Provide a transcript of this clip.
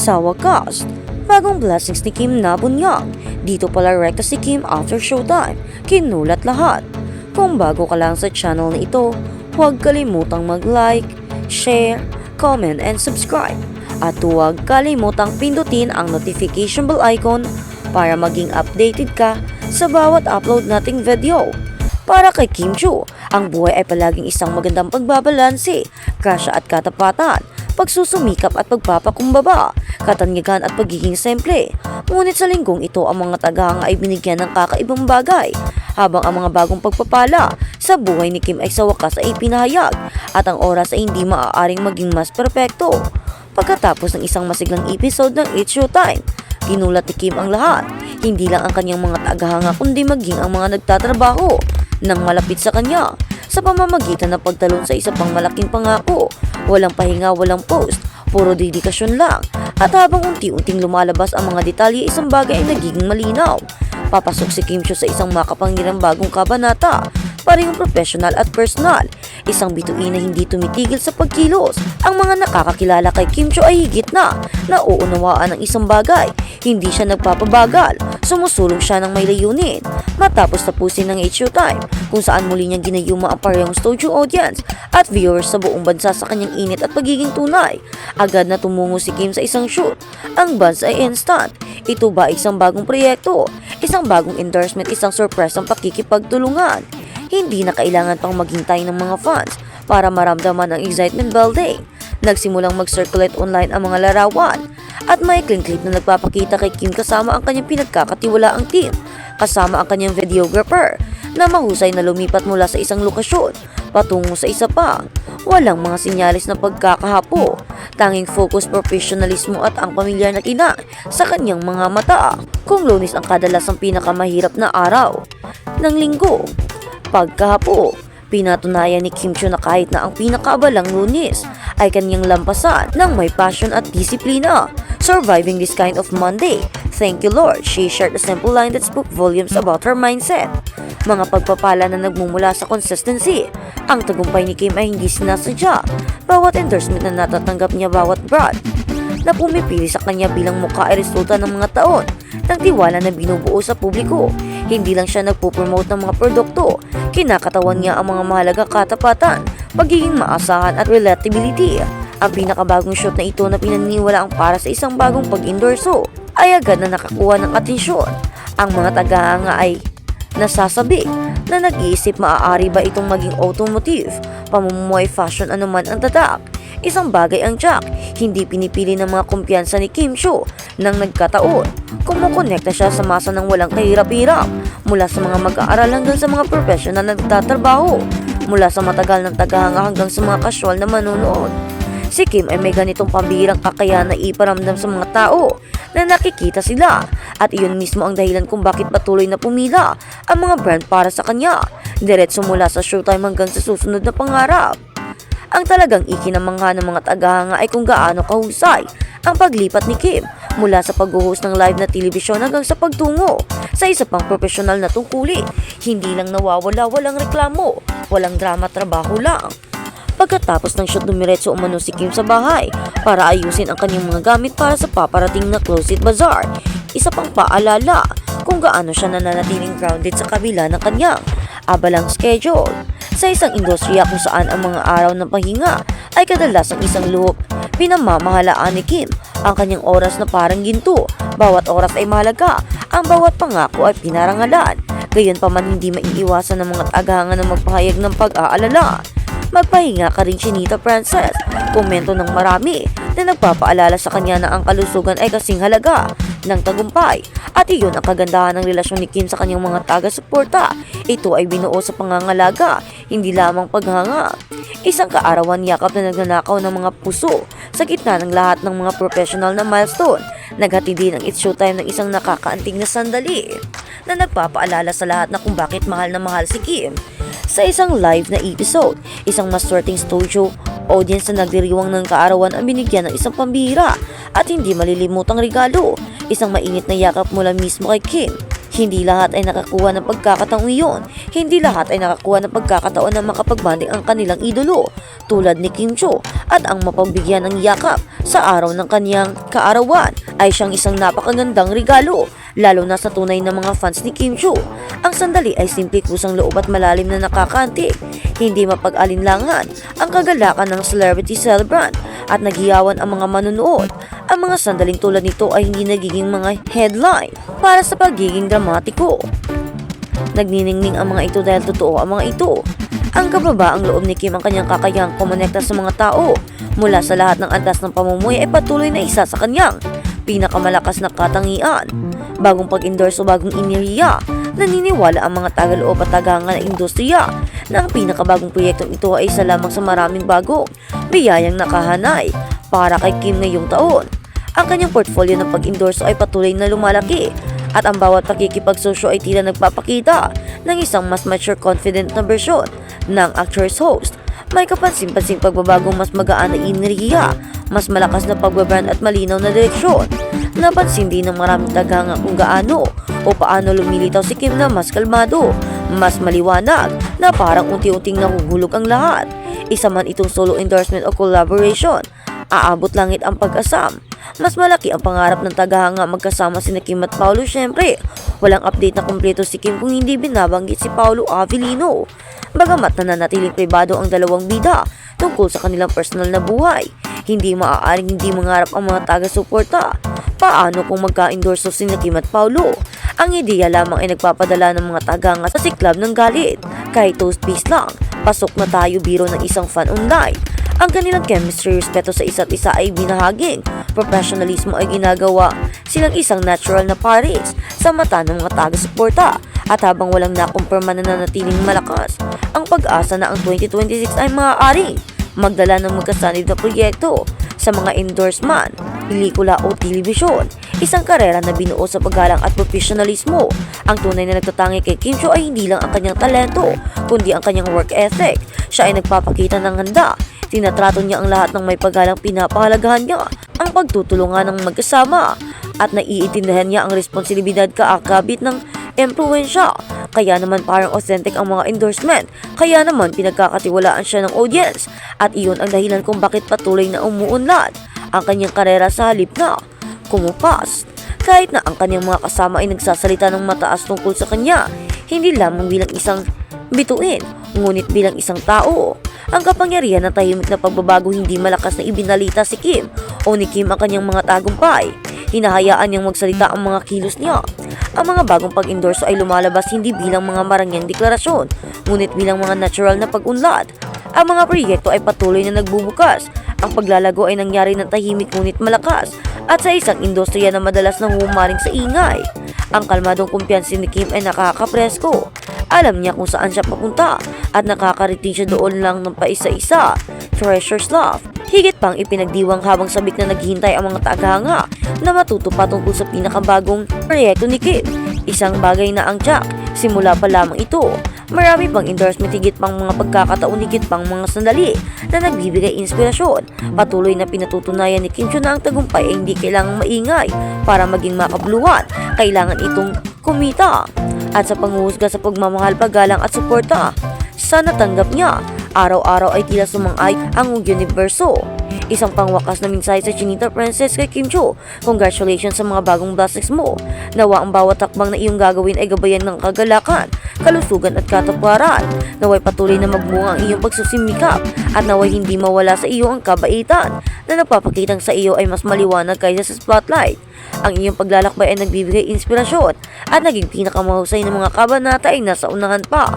Sa wakas, bagong blessings ni Kim nabunyag. Dito pala rekta si Kim after showtime. Kinulat lahat. Kung bago ka lang sa channel na ito, huwag kalimutang mag-like, share, comment, and subscribe. At huwag kalimutang pindutin ang notification bell icon para maging updated ka sa bawat upload nating video. Para kay Kim Chiu, ang buhay ay palaging isang magandang pagbabalanse, grasya at katapatan, pagsusumikap at pagpapakumbaba, katanyagan at pagiging simple. Ngunit sa linggong ito, ang mga tagahanga ay binigyan ng kakaibang bagay, habang ang mga bagong pagpapala sa buhay ni Kim ay sa wakas ay pinahayag at ang oras ay hindi maaaring maging mas perpekto. Pagkatapos ng isang masiglang episode ng It's Showtime, ginulat ni Kim ang lahat, hindi lang ang kanyang mga tagahanga kundi maging ang mga nagtatrabaho nang malapit sa kanya sa pamamagitan ng pagtalon sa isa pang malaking pangako. Walang pahinga, walang post, puro dedikasyon lang. At habang unti-unting lumalabas ang mga detalye, isang bagay ay nagiging malinaw. Papasok si Kim Chiu sa isang makapangirang bagong kabanata, parehong professional at personal, isang bituin na hindi tumitigil sa pagkilos. Ang mga nakakakilala kay Kim Chiu ay higit na nauunawaan ng isang bagay, hindi siya nagpapabagal, sumusulong siya ng may layunin. Matapos tapusin ng It's Showtime, kung saan muli niyang ginayuma ang parehong studio audience at viewers sa buong bansa sa kanyang init at pagiging tunay, agad na tumungo si Kim sa isang shoot. Ang buzz ay instant. Ito ba isang bagong proyekto, isang bagong endorsement, isang surprise ang pakikipagtulungan? Hindi na kailangan pang maghintay ng mga fans para maramdaman ang excitement building. Nagsimulang mag-circulate online ang mga larawan at may clip na nagpapakita kay Kim kasama ang kanyang pinagkakatiwalaang team, kasama ang kanyang videographer na mahusay na lumipat mula sa isang lokasyon patungo sa isa pa. Walang mga sinyalis na pagkakahapo, tanging focus, professionalismo at ang pamilyar na kinang sa kanyang mga mata. Kung Lunes ang kadalasang pinakamahirap na araw ng linggo, pagkahapo, pinatunayan ni Kim Chiu na kahit na ang pinakaabalang Lunes ay kanyang lampasan ng may passion at disiplina. Surviving this kind of Monday, thank you Lord, she shared a simple line that spoke volumes about her mindset. Mga pagpapala na nagmumula sa consistency. Ang tagumpay ni Kim ay hindi sinasadya. Bawat endorsement na natatanggap niya, bawat brand na pumipili sa kanya bilang mukha ay resulta ng mga taon ng tiwala na binubuo sa publiko. Hindi lang siya nagpo-promote ng mga produkto, kinakatawan niya ang mga mahalagang katapatan, pagiging maasahan at relatability. Ang pinakabagong shoot na ito na pinaniniwalaang para sa isang bagong pag-endorso ay agad na nakakuha ng atensyon. Ang mga tagahanga ay nasasabi na nag-iisip, maaari ba itong maging automotive, pamumuhay, fashion, anuman ang tatak. Isang bagay ang Jack, hindi pinipili ng mga kumpiyansa ni Kim Chiu nang nagkataon. Kumukonekta siya sa masa ng walang kahirap-hirap, mula sa mga mag-aaral hanggang sa mga professional na nagtatrabaho, mula sa matagal ng tagahanga hanggang sa mga casual na manonood. Si Kim ay may ganitong pambihirang kakayahan na iparamdam sa mga tao na nakikita sila, at iyon mismo ang dahilan kung bakit patuloy na pumila ang mga brand para sa kanya, diretso mula sa showtime hanggang sa susunod na pangarap. Ang talagang ikinamangha ng mga tagahanga ay kung gaano kahusay ang paglipat ni Kim mula sa pag-host ng live na telebisyon hanggang sa pagtungo sa isa pang profesional na tungkulin. Hindi lang nawawala, walang reklamo, walang drama, trabaho lang. Pagkatapos ng shoot, dumiretso umano si Kim sa bahay para ayusin ang kanyang mga gamit para sa paparating na closet bazaar. Isa pang paalala kung gaano siya nananatiling grounded sa kabila ng kanyang abalang schedule. Sa isang industriya kung saan ang mga araw ng pahinga ay kadalasang isang luhok, pinamamahalaan ni Kim ang kanyang oras na parang ginto. Bawat oras ay mahalaga, ang bawat pangako ay pinarangalan. Gayunpaman, hindi maiiwasan ng mga tagahanga na magpahayag ng pag-aalala. Magpahinga ka rin, Chinita Princess, komento ng marami na nagpapaalala sa kanya na ang kalusugan ay kasing halaga ng tagumpay. At iyon ang kagandahan ng relasyon ni Kim sa kanyang mga taga-suporta. Ito ay binuo sa pangangalaga, hindi lamang paghanga. Isang kaarawan yakap na nagnanakaw ng mga puso sa gitna ng lahat ng mga professional na milestone. Naghati din ang It's Showtime ng isang nakakaantig na sandali na nagpapaalala sa lahat na kung bakit mahal na mahal si Kim. Sa isang live na episode, isang maswerteng studio audience na nagdiriwang ng kaarawan ang binigyan ng isang pambihira at hindi malilimutang regalo, isang mainit na yakap mula mismo kay Kim. Hindi lahat ay nakakuha ng pagkakataong iyon. Hindi lahat ay nakakuha ng pagkakataon na makapagbanding ang kanilang idolo tulad ni Kim Cho, at ang mapagbigyan ng yakap sa araw ng kanyang kaarawan ay siyang isang napakagandang regalo, lalo na sa tunay na mga fans ni Kim Cho. Ang sandali ay simple kusang loob at malalim na nakakaantig. Hindi mapag-alinlangan ang kagalakan ng celebrity celebrant at naghiyawan ang mga manunood. Ang mga sandaling tulad nito ay hindi nagiging mga headline para sa pagiging dramatiko. Nagniningning ang mga ito dahil totoo ang mga ito. Ang kababaang loob ni Kim ang kanyang kakayahang kumonekta sa mga tao. Mula sa lahat ng antas ng pamumuhay ay patuloy na isa sa kanyang pinakamalakas na katangian. Bagong pag-endorse o bagong iniriya, naniniwala ang mga tagaloob at tagahanga ng industriya na ang pinakabagong proyektong ito ay isa lamang sa maraming bagong biyayang nakahanay para kay Kim ngayong taon. Ang kanyang portfolio ng pag-endorse ay patuloy na lumalaki at ang bawat pakikipagsosyo ay tila nagpapakita ng isang mas mature, confident na bersyon ng actress-host. May kapansin-pansing pagbabagong mas magaan na ineriya, mas malakas na pagbabrand at malinaw na direksyon. Napansin din ng maraming tagahanga kung gaano o paano lumilitaw si Kim na mas kalmado, mas maliwanag, na parang unti-unting nahuhulog ang lahat. Isa man itong solo endorsement o collaboration, aabot langit ang pag-asam. Mas malaki ang pangarap ng tagahanga magkasama sina Kim at Paolo. Syempre, walang update na kumpleto si Kim kung hindi binabanggit si Paolo Avellino. Bagamat nananatiling pribado ang dalawang bida tungkol sa kanilang personal na buhay, hindi maaaring hindi mangarap ang mga taga-suporta. Paano kung magka-endorso sina Kim at Paolo? Ang ideya lamang ay nagpapadala ng mga tagahanga sa siklab ng galit. Kahit toast piece lang, pasok na tayo biro ng isang fan online. Ang kanilang chemistry, respeto sa isa't isa ay binahaging. Professionalismo ay ginagawa silang isang natural na pares sa mata ng mga taga-suporta. At habang walang nakumpirma na nanatiling malakas, ang pag-asa na ang 2026 ay maaaring magdala ng magkasanib na proyekto sa mga endorsement, pelikula o telebisyon. Isang karera na binuo sa paggalang at professionalismo. Ang tunay na nagtatangi kay Kim Cho ay hindi lang ang kanyang talento, kundi ang kanyang work ethic. Siya ay nagpapakita ng handa. Tinatrato niya ang lahat ng may paggalang, pinapahalagahan niya ang pagtutulungan ng magkasama at naiintindihan niya ang responsibilidad kaakabit ng impluwensya. Kaya naman parang authentic ang mga endorsement. Kaya naman pinagkakatiwalaan siya ng audience. At iyon ang dahilan kung bakit patuloy na umuunlad ang kanyang karera sa halip na kumupas. Kahit na ang kanyang mga kasama ay nagsasalita ng mataas tungkol sa kanya, hindi lamang bilang isang bituin, ngunit bilang isang tao. Ang kapangyarihan ng tahimik na pagbabago hindi malakas na ibinalita si Kim o ni Kim ang kanyang mga tagumpay. Hinahayaan niyang magsalita ang mga kilos niya. Ang mga bagong pag-endorso ay lumalabas hindi bilang mga marangyang deklarasyon, ngunit bilang mga natural na pag-unlad. Ang mga proyekto ay patuloy na nagbubukas. Ang paglalago ay nangyari ng tahimik ngunit malakas at sa isang industriya na madalas nang humaling sa ingay. Ang kalmadong kumpiyansa ni Kim ay nakakapresko. Alam niya kung saan siya papunta at nakakarating siya doon lang ng paisa-isa. Treasure's love. Higit pang ipinagdiwang habang sabik na naghihintay ang mga tagahanga na matuto pa tungkol sa pinakabagong proyekto ni Kim. Isang bagay na ang Jack. Simula pa lamang ito. Marami pang endorsement, higit pang mga pagkakataon, higit pang mga sandali na nagbibigay inspirasyon. Patuloy na pinatutunayan ni Kim Cho na ang tagumpay ay hindi kailangang maingay para maging makabuluhan. Kailangan itong kumita. At sa panghuhusga sa pagmamahal, paggalang at suporta sa natanggap niya, araw-araw ay tila sumang-ay ang universo. Isang pangwakas na mensahe sa Chinita Princess kay Kim Cho. Congratulations sa mga bagong blessings mo. Nawa ang bawat takbang na iyong gagawin ay gabayan ng kagalakan, kalusugan at katapwaran. Naway patuloy na magmunga ang iyong pagsusimikap at naway hindi mawala sa iyo ang kabaitan na nagpapakitang sa iyo ay mas maliwanag kaysa sa spotlight. Ang iyong paglalakbay ay nagbibigay inspirasyon at naging pinakamahusay ng mga kabanata ay nasa unahan pa.